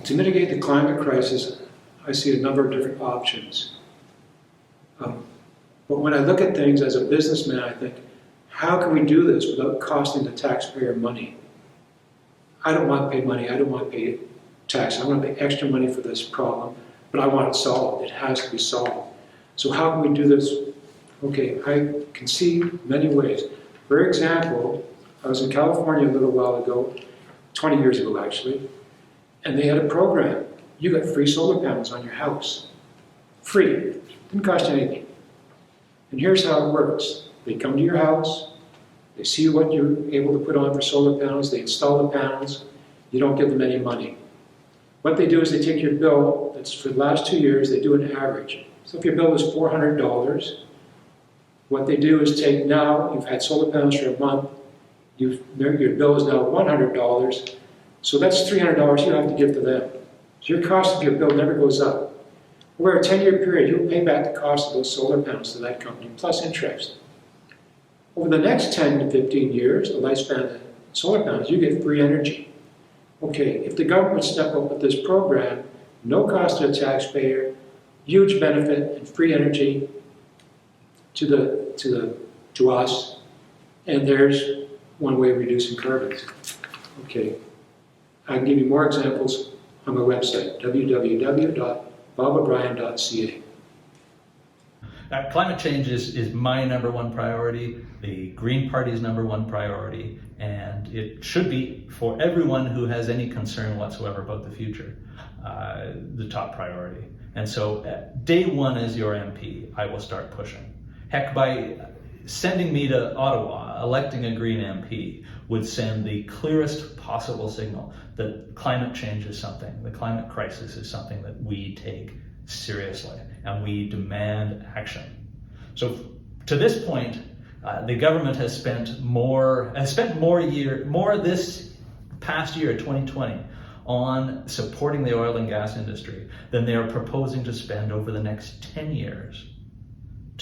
To mitigate the climate crisis, I see a number of different options. But when I look at things as a businessman, I think, how can we do this without costing the taxpayer money? I don't want to pay money, I don't want to pay tax, I want to pay extra money for this problem, but I want it solved, it has to be solved. So how can we do this? Okay, I can see many ways. For example, I was in California a little while ago, 20 years ago actually, and they had a program. You got free solar panels on your house. Free, didn't cost you anything. And here's how it works. They come to your house, they see what you're able to put on for solar panels, they install the panels, you don't give them any money. What they do is they take your bill, that's for the last 2 years, they do an average. So if your bill is $400, what they do is take now, you've had solar panels for a month, your bill is now $100, so that's $300 you have to give to them. So your cost of your bill never goes up. Over a 10-year period, you'll pay back the cost of those solar panels to that company, plus interest. Over the next 10 to 15 years, the lifespan of the solar panels, you get free energy. Okay, if the government would step up with this program, no cost to the taxpayer, huge benefit and free energy to us, and there's one way of reducing carbon. Okay, I can give you more examples on my website, www.bobobrien.ca. Climate change is my number one priority, the Green Party's number one priority, and it should be for everyone who has any concern whatsoever about the future, the top priority. And so day one as your MP, I will start pushing. Heck, by sending me to Ottawa, electing a Green MP would send the clearest possible signal that climate change is something, the climate crisis is something that we take seriously and we demand action. So to this point, the government has spent more this past year, 2020, on supporting the oil and gas industry than they are proposing to spend over the next 10 years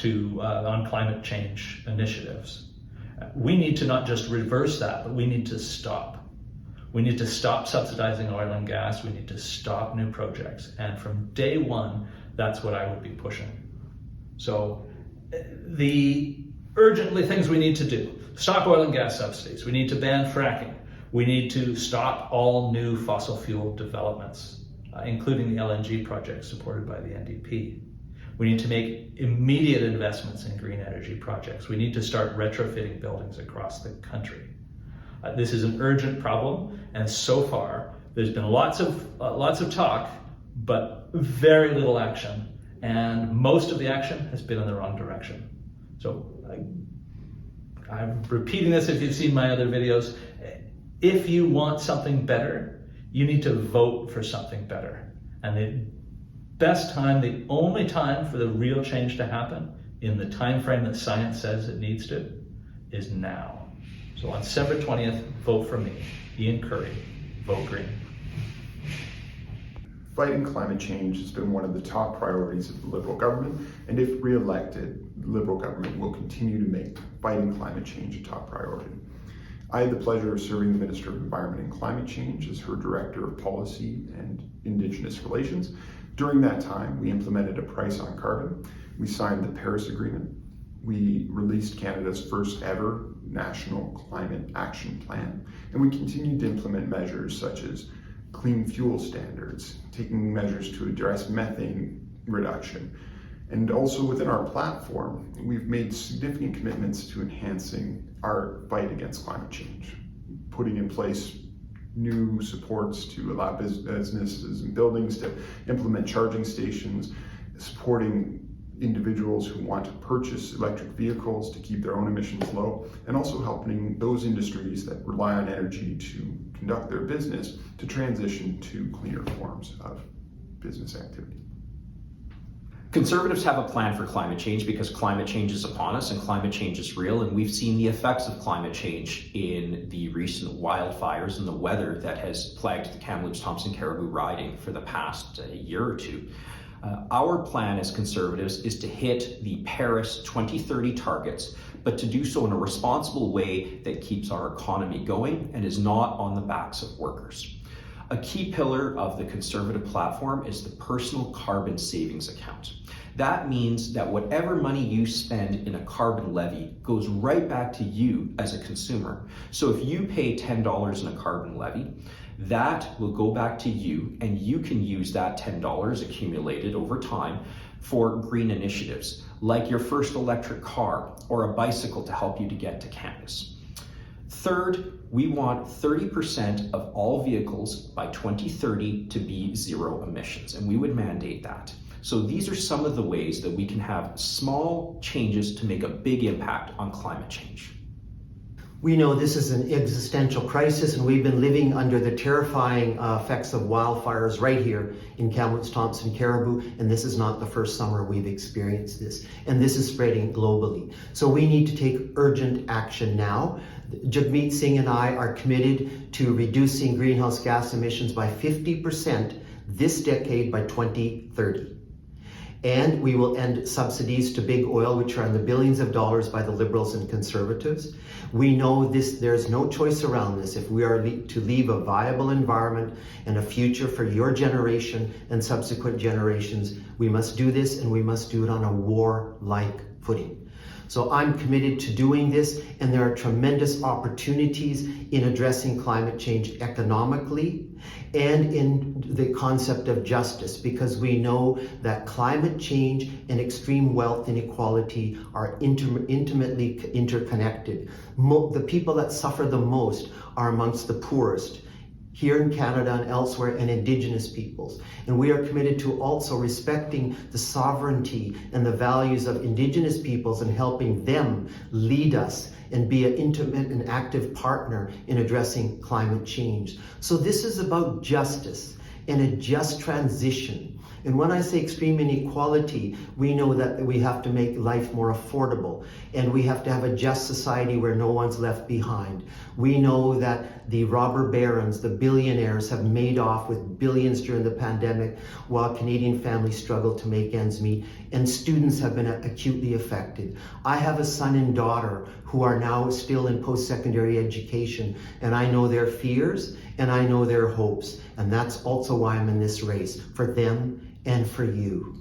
on climate change initiatives. We need to not just reverse that, but we need to stop. We need to stop subsidizing oil and gas. We need to stop new projects. And from day one, that's what I would be pushing. So the urgently things we need to do: stop oil and gas subsidies. We need to ban fracking. We need to stop all new fossil fuel developments, including the LNG projects supported by the NDP. We need to make immediate investments in green energy projects. We need to start retrofitting buildings across the country. This is an urgent problem, and so far there's been lots of talk, but very little action, and most of the action has been in the wrong direction. So I'm repeating this if you've seen my other videos. If you want something better, you need to vote for something better. And the best time, the only time for the real change to happen in the time frame that science says it needs to, is now. So on December 20th, vote for me, Ian Curry, vote green. Fighting climate change has been one of the top priorities of the Liberal government, and if re-elected, the Liberal government will continue to make fighting climate change a top priority. I had the pleasure of serving the Minister of Environment and Climate Change as her Director of Policy and Indigenous Relations. During that time, we implemented a price on carbon, we signed the Paris Agreement, we released Canada's first ever National Climate Action Plan, and we continued to implement measures such as clean fuel standards, taking measures to address methane reduction. And also within our platform, we've made significant commitments to enhancing our fight against climate change, putting in place new supports to allow businesses and buildings to implement charging stations, supporting individuals who want to purchase electric vehicles to keep their own emissions low, and also helping those industries that rely on energy to conduct their business to transition to cleaner forms of business activity. Conservatives have a plan for climate change because climate change is upon us and climate change is real, and we've seen the effects of climate change in the recent wildfires and the weather that has plagued the Kamloops-Thompson-Cariboo riding for the past year or two. Our plan as Conservatives is to hit the Paris 2030 targets, but to do so in a responsible way that keeps our economy going and is not on the backs of workers. A key pillar of the Conservative platform is the personal carbon savings account. That means that whatever money you spend in a carbon levy goes right back to you as a consumer. So if you pay $10 in a carbon levy, that will go back to you, and you can use that $10 accumulated over time for green initiatives, like your first electric car or a bicycle to help you to get to campus. Third, we want 30% of all vehicles by 2030 to be zero emissions, and we would mandate that. So these are some of the ways that we can have small changes to make a big impact on climate change. We know this is an existential crisis, and we've been living under the terrifying effects of wildfires right here in Kamloops-Thompson-Cariboo, and this is not the first summer we've experienced this, and this is spreading globally. So we need to take urgent action now. Jagmeet Singh and I are committed to reducing greenhouse gas emissions by 50% this decade by 2030. And we will end subsidies to big oil, which are in the billions of dollars by the Liberals and Conservatives. We know this, there's no choice around this. If we are to leave a viable environment and a future for your generation and subsequent generations, we must do this, and we must do it on a war-like footing. So I'm committed to doing this, and there are tremendous opportunities in addressing climate change economically and in the concept of justice, because we know that climate change and extreme wealth inequality are intimately interconnected. The people that suffer the most are amongst the poorest, here in Canada and elsewhere, and Indigenous peoples. And we are committed to also respecting the sovereignty and the values of Indigenous peoples and helping them lead us and be an intimate and active partner in addressing climate change. So this is about justice and a just transition. And when I say extreme inequality, we know that we have to make life more affordable, and we have to have a just society where no one's left behind. We know that the robber barons, the billionaires, have made off with billions during the pandemic, while Canadian families struggle to make ends meet, and students have been acutely affected. I have a son and daughter who are now still in post-secondary education, and I know their fears and I know their hopes, and that's also why I'm in this race, for them and for you.